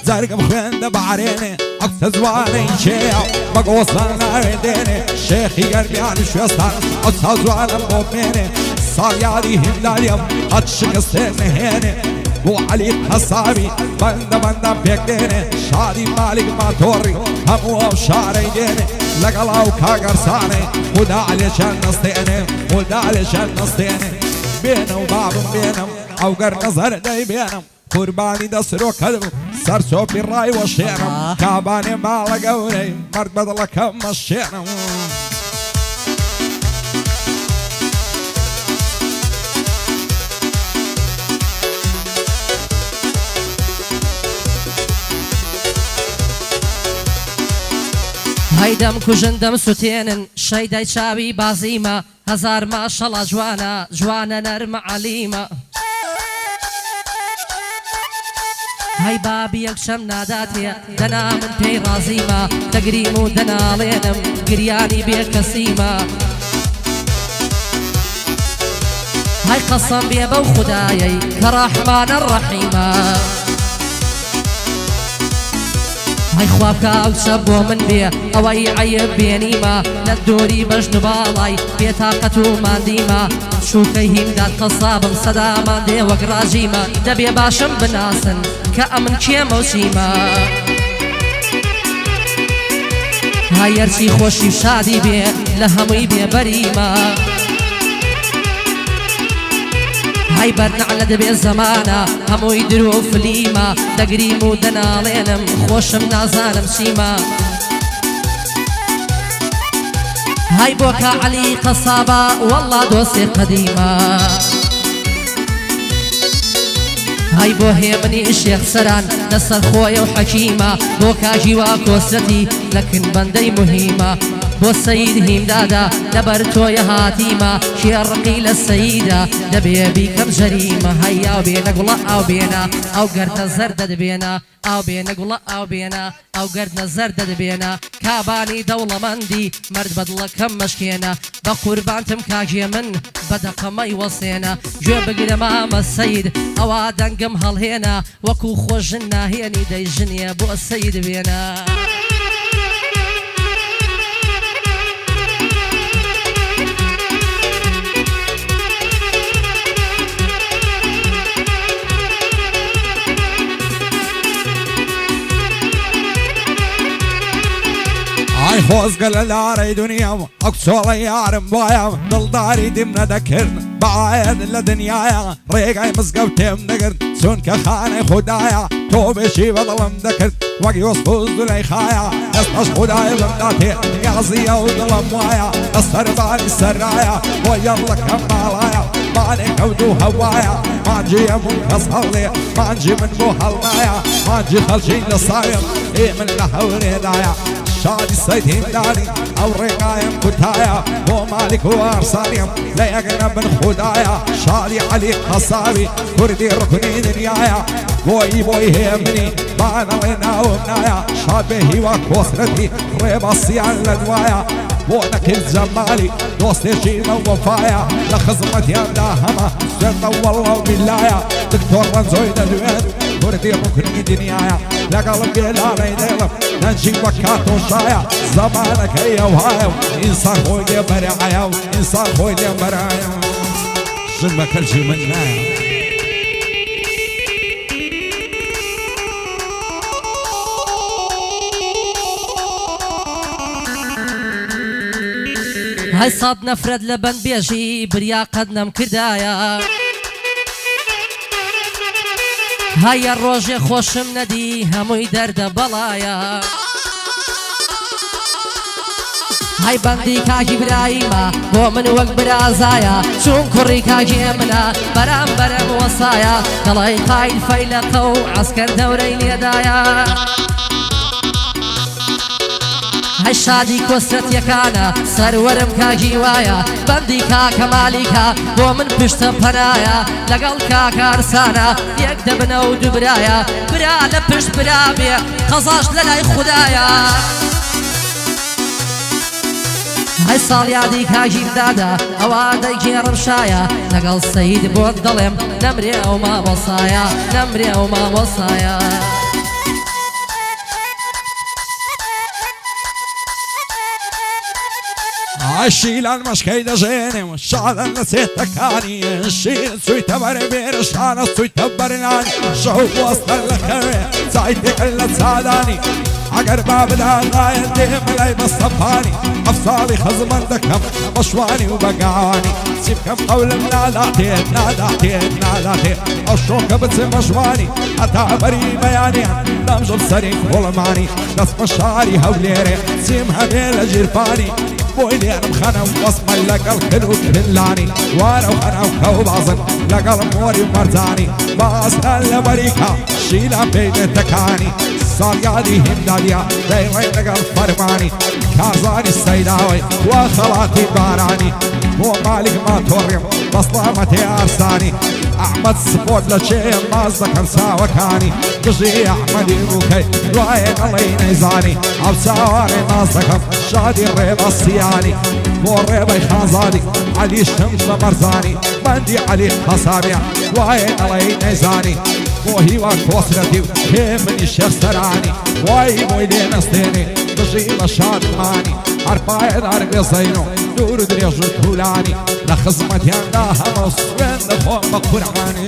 زرقم خوێندە بەعرێنێ ئەو زوانەی کێیە بەگۆسان ناوێدێنێ شێخی گەرمیان شوێستان ئەو زوانە بۆ بمێنێ ساڵیاری هینداریم هەت شکستێ نهێنێ بۆ عەلی قەسامی بەندە بەندەم پێک دێنێ شادی مالیک ماتۆڕی هەموو ئەو شارەی دێنێ لەگەڵ ئەو کاگەرسانێ خدا لێشان نەستێنێ خدا لێشان نەستێنێ بێنە و بابم بێنم ئەو گەر نەزەر دەی بێنم قوربانی دەسرۆکەدم سەر چۆپی ڕای وەشێنم کابانێ ماڵە گەورەی مەرد بەدڵەکەم مەشێنم هەیدەم کوژندەم سوتێنن شەیدای چاوی بازیمە هەزار ماشەڵە جوانە جوانە نەرمە عەلیمە هەی بابی یەکشەم ناداتێ دەنا من پێی ڕازیمە دەگریم و دەناڵێنم گریانی بێکەسیمە هەی قەسەم بێ بەو خودایەی کە ڕەحمانە ڕەحیمە هەی خوابکە ئەو چە بۆ من بێ ئەوەی عەیب بێنیمە لە دۆری بەژن و باڵای بێتاقەت و ماندیمە شوکەی هیمداد قەسابم سەدامان دێ وەک ڕاجیمە دەبێ باشم بناسن کە ئەمن کێمە و چیمە هەی هەرچی خۆشی شادی بێ لە هەمووی بێبەریمە هەی بەرنەعلە دەبێ زەمانە هەمووی درۆ و فلیمە دەگریم و دەناڵێنم خۆشم نازانم چیمە هەی بۆ کە عەلی قەسابە وەڵڵا دۆسێ قەدیمە هەی بۆ هێمنی شێخ سەران لەسەر خۆیە و حەکیمە بۆ کاژیوا کۆسەتی لەکن بەندەی مهیمە بۆ سەید هیمدادا لەبەر تۆیە هاتیمە شێڕقی لە سەیدا دەبێ بیکەم ژەریمە هەی ئاو بێنە گوڵە ئاو بێنە ئەو گەردە زەردە دەبێنە ئاو بێنە گوڵە ئاو بێنە ئەو گەردە زەردە دەبێنە کابانی دەوڵەمەندی مرد بەدڵەکەم مەشکێنە بە قوربانتم کاژێ من بەدەقەمەی وەسێنە گوێ بگرە مامە سەید ئەوا دەنگم هەڵهێنە وەکو خۆژن ناهێنی دەیژنیە بۆ سەید بێنە ئای خۆزگە لە لارەی دنیام ئەو چۆڵە یارم وایە دڵداری دیم نەدەکرد بەعاەت لە دنیاە ڕێگای مزگەوت تێم دەگرت چونکە خانەی خوددایە تۆ بێشی بەدڵم دەکرد وەک یۆسف و زولەیخایە ئێستاش خودای بمداتێ یازیە و دڵم وایە ئەسەربانی سەرایە بۆ یەڕڵەکەم ماڵایە مانێ کەوت و هەوایە مانجی هەموو کەس هەڵێ مانجی من بۆ هەڵنایە مانجی خەڵکی لە ساوێم ئێ من لە هەورێدایە شادی سەید هینداری ئەو ڕێگایم کوتایە بۆ مالیک و ئارسانیم لە یەکەنە بن خودایە شادی عەلی قەساوی کوردی ڕکنی دنیایە بۆی هەیە منی بانەڵێ ناوم نایە شاد بێ هیوا کۆسرەتی ڕێبەسییان لە دوایە بۆ نەکرد جەمالی دۆستێکی مە وەفایە لە خزمەتیاندا هەمە سوێندە وەڵڵە و بیلایە دکتۆر ڕەنجۆی دەدوێت کوردی ڕکنی دنیایە لەگەڵم بێلانەی دێڵم نەنجی وەک کاتۆشایە زەمانەکەی ئەوهایە و ئینسان خۆی لێ بەرایە و ئینسان خۆی لێ بەرایە ژن بە کەلجی من نایە هەی سەد نەفرەت لە بەند بێژی بریا قەت نەم کردایە هەیە ڕۆژێ خۆشم نەدی هەمووی دەردە بەڵایە هەی بەندی کاکی برایمە بۆ من وەک برازایە چون کوڕی کاکێ منە بەرام بەرەم وەسایە دەڵی قایل فەیلەقە و عەسکەر دەورەی لێدایە هەی شادی کۆسرەتیەکانە سەروەرم کاکی وایە بەندی کاکە مالیکە بۆ من پشتە پەنایە لەگەڵ کاکارسانە یەک دەبنە و دووبرایە برا لە پشت برا بێ قەزاش لە لای خودایە هەی ساڵیادی کاژیم دادا ئەوە دەیگێڕم شایە لەگەڵ سەید بۆت دەڵێم نەمرێ ئەو مامۆسایە نەمرێ ئەو مامۆسایە الشيل المشكي دجيني والشعر نسيت تكاني الشيل سوي تبر بيرش أنا سوي تبرناني شوف وسط الخير سايتي كل تساعداني عقر باب العغاية ديم لي مصطفاني أفصالي خزمان دكم مشواني وبقعاني سيب كم قول نادعتين نادعتين نادعتين الشوكة بتسم مشواني أتعبري بياني نمجل سريك ظلماني نصف الشعري هوليري سيمها بيلا جيرفاني بويلي أنا مخانا وصمي لقل كنو كلاني وانا وخانا وكوب عظم لقل موري ومرزاني باسنا لمريكا شيلا بين تكاني صارقادي هنداليا دايرين لقل فرماني كازاني السيداوي وخلاتي باراني مو مالك ما توريم بصلامتي أرساني أحمد سفود لشيء مازدك ساوكاني قشي أحمد يبوكي رواية الله نيزاني أو ساواني مازدك شادي الريبة السياني مو الريبة خازاني علي الشمس مرزاني بندي علي خصامية رواية الله نيزاني مو هيوا كوسرتي من الشيخ سراني واي مويلي نستيني قشي مشاد ماني عرفايد عربي زينو دور دريج الكولاني لخزمت يانداها مصوين دخوم بقرعاني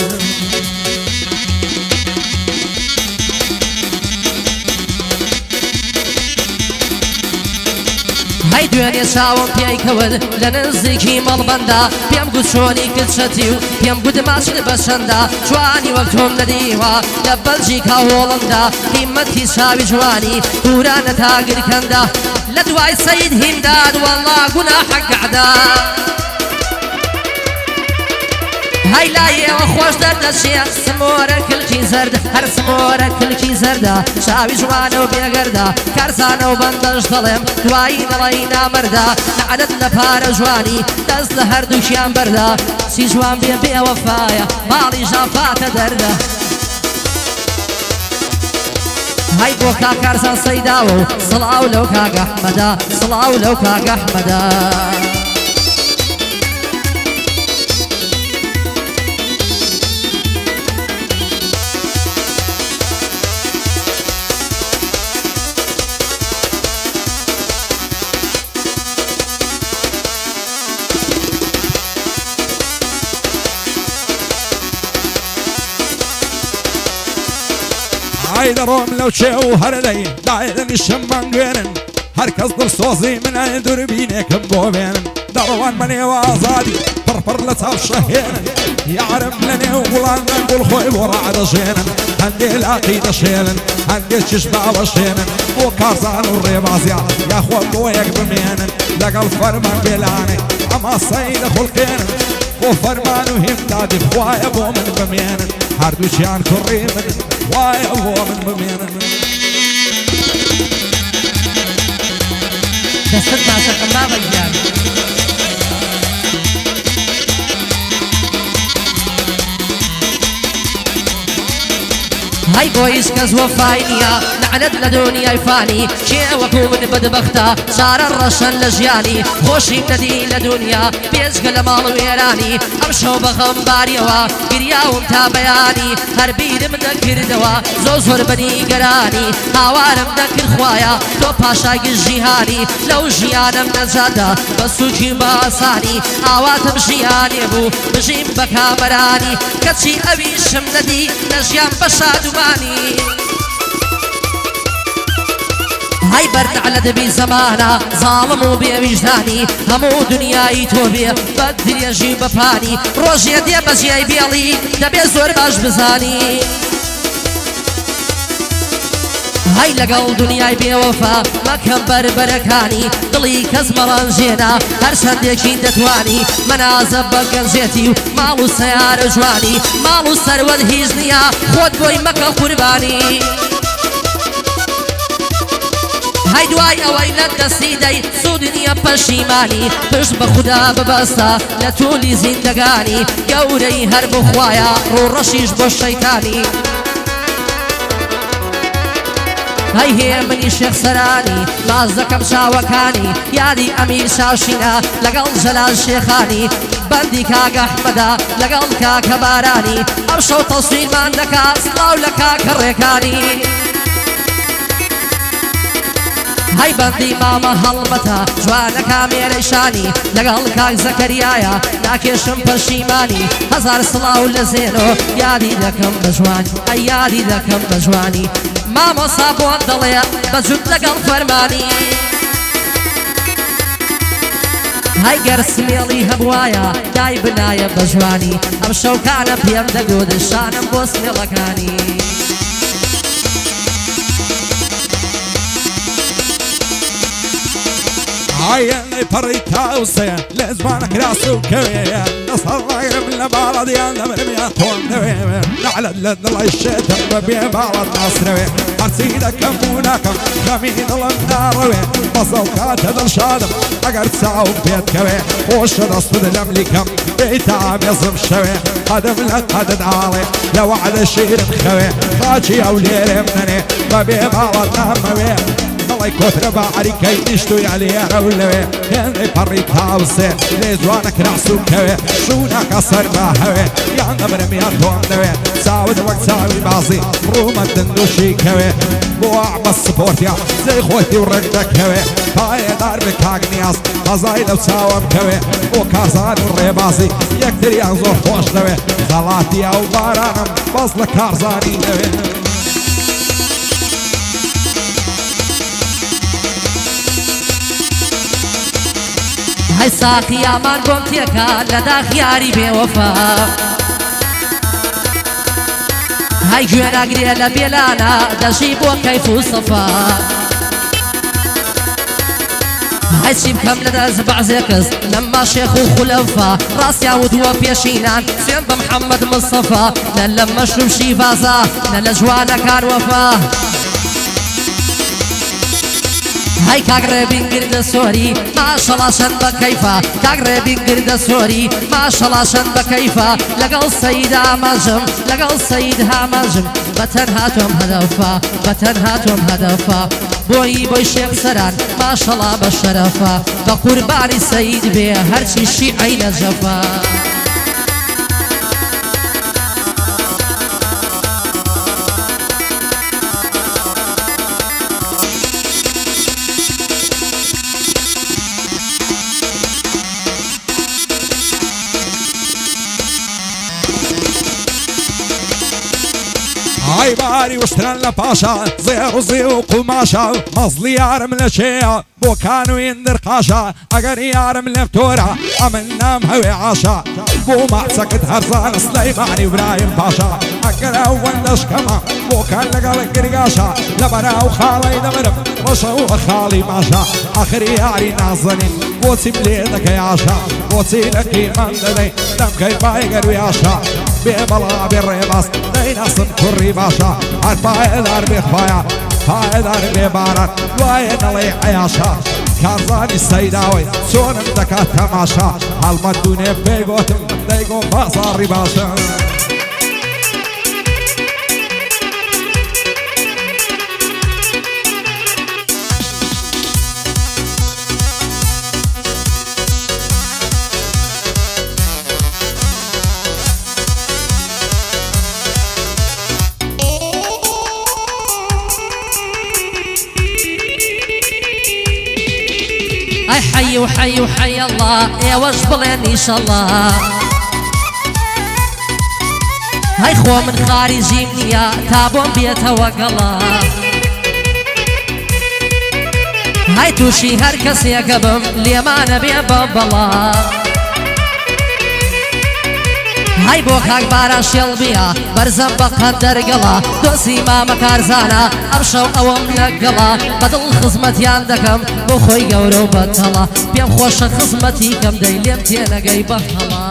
هاي دواني ساوم بياي كود لنزيكي مالبندا بيام قد شوني كد شتيو بيام قد ماشي بسندا جواني وقتهم نديوا لبلجيكا هولندا قيمتي ساوي جواني دورانا تاقر كندا لدواي سيد هنداد والله قناحك قعدا هاي لايه وخوش درد الشيء سمورة كلشي زرد هر سمورة كلشي زرد شاوي جوانا وبيقردا كارزانا وبندش ظلم دواي دلينا مردا لعنت لبار جواني دز لهر دوشيان بردا سي جوان بي وفايا مالي جافات دردا هاي بوكا كارزان سيداو صلاو لو كاق احمدا صلاو لو كاق احمدا عايد روم لو شو هردي دايدن الشمان قيرن هركز در صوزي من عندور بينك بوبين دروان مني وازادي فرفر لتاب شهيرن يعرف لني وغلان نقول خوي ورعد شيرن هندي لاقي دشيرن هندي تشبع وشيرن وكارزان والريبازيا يا خو بويك بمينن لقل فرمان بلاني اما سيد خلقينن وفرمان وهمدادي خوايا بومن بمينن هردوشيان كريمن واي هو من بمينن دستت مع شرق ما غيان هاي بويش كز وفاينيا لعنت لدنيا فاني شيء وكو من بدبختا صار الرشن لجياني خوشي ندي لدنيا بيزق المال ويراني امشو بغمباريوا قرياهم تابياني هربيد من ذكر دوا زوزور بني قراني هاوارم ذكر خوايا تو باشاق الجيهاني لو جيانم نزادا بسوكي باساني هاواتم جياني بو بجيم بكامراني كتشي ابي شمندي نجيان بشادو هاي برد على دبي زمانا ظالم وبي وجداني همو دنياي توبي بدر يجيب باني روجي دي بزي بيالي دبي زور باش بزاني هاي لقل دنياي بيوفا ما كان بربركاني دلي كزمران جينا هر شنديكي دتواني منازب بقنزيتي مالو سيار جواني مالو سرود هيزنيا خود بوي مكا قرباني هاي دواي اوي لدستيدي سودنيا بشيماني پشت بخدا ببستا لطولي زندگاني قوري هرب خوايا رو رشيش بالشيطاني هاي هي مني شيخ سراني مازدكم شاوكاني يادي امير شاشينا لقل جلال شيخاني بندي كاك احمدا لقل كاك باراني امشو تصوير ماندكا صلاو لكاك الريكاني هەی بەندی مامە هەڵبەتە جوانە کامێرەی شانی لەگەڵ کاک زەکەریایە ناکێشم پەشیمانی هەزار سڵاو لە زێنۆ یادی دەکەم بە جوانی ئەی یادی دەکەم بە جوانی مامۆستا بۆن دەڵێ بەجوود لەگەڵ فەرمانی هەی گەر سمێڵی هەبوایە دای بنایە بە جوانی ئەم شەوکانە پێم دەگوت شانم بۆ سمێڵەکانی عيني فريت هاوسيا لزمانك راسو كويا نصر غير من البلد يا نمر يا طول نوي نعلى الله الشتاء ببيع بلد نصروي حسيدك كموناكم خمين الناروي بصوكات هذا الشادم اقر تساوي بيت كوي وش نصفد الاملكم بيتام يصب شوي هذا من هذا عالي لو على شير خوي خاجي او ليل منني ببيع بلد نموي الله يكثر بعريكي نشتوي عليه رولوي هني فريت هاوسي لزوانك راسو كوي شونا كسر باهوي يا نمر مياتون دوي ساود وقت ساوي بازي روما دندوشي كوي بوع بالسبورت يا زي خوتي ورقدك كوي هاي دار بكاغنياس غزاي لو ساوم كوي وكازان الريبازي يكتر ينزور خوش دوي غلاتي او بارانم بصل كارزاني دوي هەی ساقیامان بۆم تێکە لە داخیاری بێوەفا هەی گوێناگرێ لە بێلانە دەژی بۆ کەیف و سەفا هەی چی بکەم لە دەست بەعزێ کەس لەما شێخ و خولەفا ڕاستیان وتووە پێشینان سوێن بە محەممەد مستەفا نە لە مەشروب شیڤازا نە لە جوانەکان وەفا هاي كاغري بنگرد سوري ما شاء الله شن بكيفا كاغري بنگرد سوري ما شاء الله شن بكيفا لقل سيد ماجم لقل سيد ماجم بتنهاتهم هدفا بتنهاتهم هدفا بوي شيخ سران ما شاء الله بالشرفا بقرباني سيد بيه هرشي الشيعي نجفا هاي باري واشترن لباشا زير وزي وقماشا مظلي يارم لشيا بو كانوا يندر قاشا اگر يارم لفتورا امن نام هوي عاشا بو معسكت هرزان سليماني وبرايم باشا اگر اول نشكما بو كان لقال قرقاشا لبرا وخالي دمرم رشا وخالي ماشا اخر ياري نازنين بو سبليدك يا عاشا بو سيلكي من لدي دم كي بايقر وياشا بيبلا بالريباس ناصن كوري باشا عرفا دار بخفايا هاي دار ببارات وين الله عياشا كارزاني السيداوي سونم دكا تماشا هالمدوني بيقوتم دايقو بازاري باشا اي حي وحي وحي الله يا وجبلين ان شاء الله هاي خو من خارجي منيا تابون بيته وقلا هاي توشي هركس يا قبم لي ما نبي ببلا هاي بوكاك باراش يلبيا برزم بقدر قلا دوسي ما مكارزانا ارشو اوم نقلا بدل خزمتي عندكم بخوي قورو بطلا بيم خوش خزمتي كم دايلم تينا قاي بطلا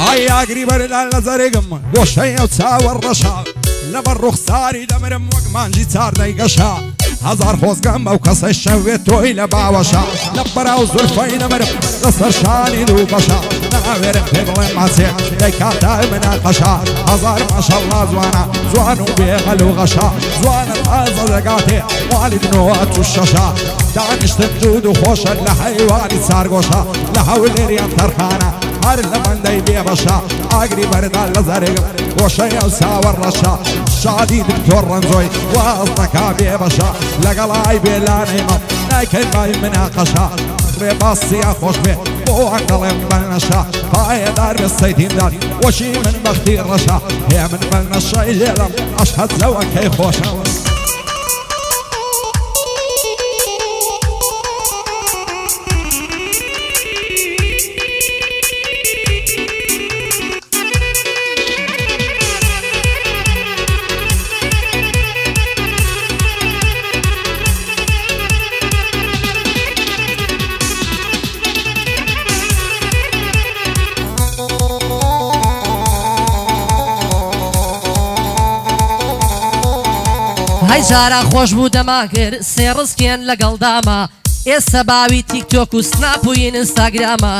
هاي قريب على زرقم وشي وتساور رشا لما الرخصاري دمرم وقمان جي صار نيقشا هزار خوز قم او قص الشويت ويلا باوشا لبرا وزلفين مرم قصر شاني دو بشا ناوێرم پێ بڵێم ماسێ دەیکاتای مناقەشە هەزار ماشەڵڵا زوانە زوان و بێغەل و غەشە زوانە تازە دەگاتێ والی بنەوە تو شەشە دانیشتن دوود و خۆشە لە حەیوانی سارگۆشە لە هەولێریان تەرخانە هەر لە بەندەی بێبەشە ئاگری بەردا لە زەرێگم گۆشەیە و ساوەڕەشە شادی دکتۆر ڕەنجۆی واز دەکا بێبەشە لەگەڵای بێلانەیمە نایکەین مای مناقەشە ڕێ باسیە خۆش بێ بۆ ئەقەڵێم بەنەشە پایەدار بێ سەیدیندار وەشی من بەختی ڕەشە هێ من بەنەشەی لێڵم ئەشهەد لەوە کەی خۆشەوە هەی جارە خۆش بوو دەما کرد سێ ڕزکێن لەگەڵ داما ئێستا باوی تیکتۆک و سناپ و ئینستاگرامە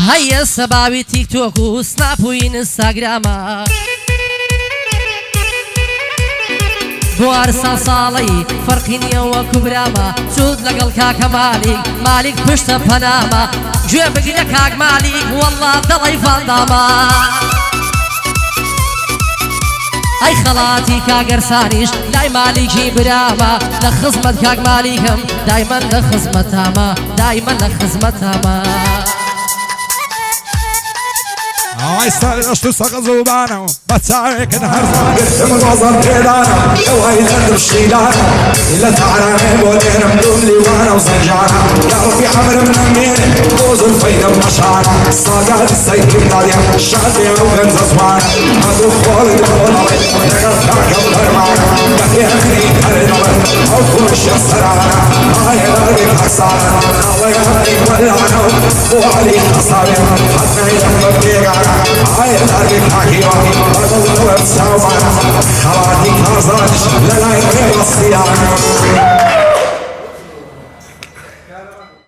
هەی ئێستا باوی تیکتۆک و سناپ و ئینستاگرامە بۆ ئارسان ساڵی فەرقی نییە وەکو برامە سوود لەگەڵ کاکە مالیک پشتە پەنامە گوێ بگرە کاک مالیک وەڵڵا دەڵی فاندامە ئەی خەڵاتی کاگەرسانیش لای مالیکی برامە لە خزمەت کاک مالیکم دایمەن لە خزمەتامە دایمەن لە خزمەتامە ئای سەرشت و سەق زوبانە و بە چاوێکن هەرزان گرتم ڕۆزم پێدانە ئەوەی هەردم شیلانە لە تاڕانێ بۆ لێرم دوم لیوانە و زەنجانە یاڕبی عەمرم نەمێنێ بۆ زولفەیدەم نەشانە ساگاتی سەیدی دادیان شادێ و گەنجە زوانە هەدوو خۆڵی دەخۆڵەڵێ لەگەڵ کاکەم دەرمانە لە پێخری هەرێنەوە ئەو خۆشیە سەرانە ئایەداری کاکسانە ئەڵێ وەلانە و بۆ عەلی خەساوێ حەتنەیدەم بە پێگانە ئایەداری کاکیوە بەدڵ وەرساوانە خەڵاتی تازانش لەلای ڕێوەستیانە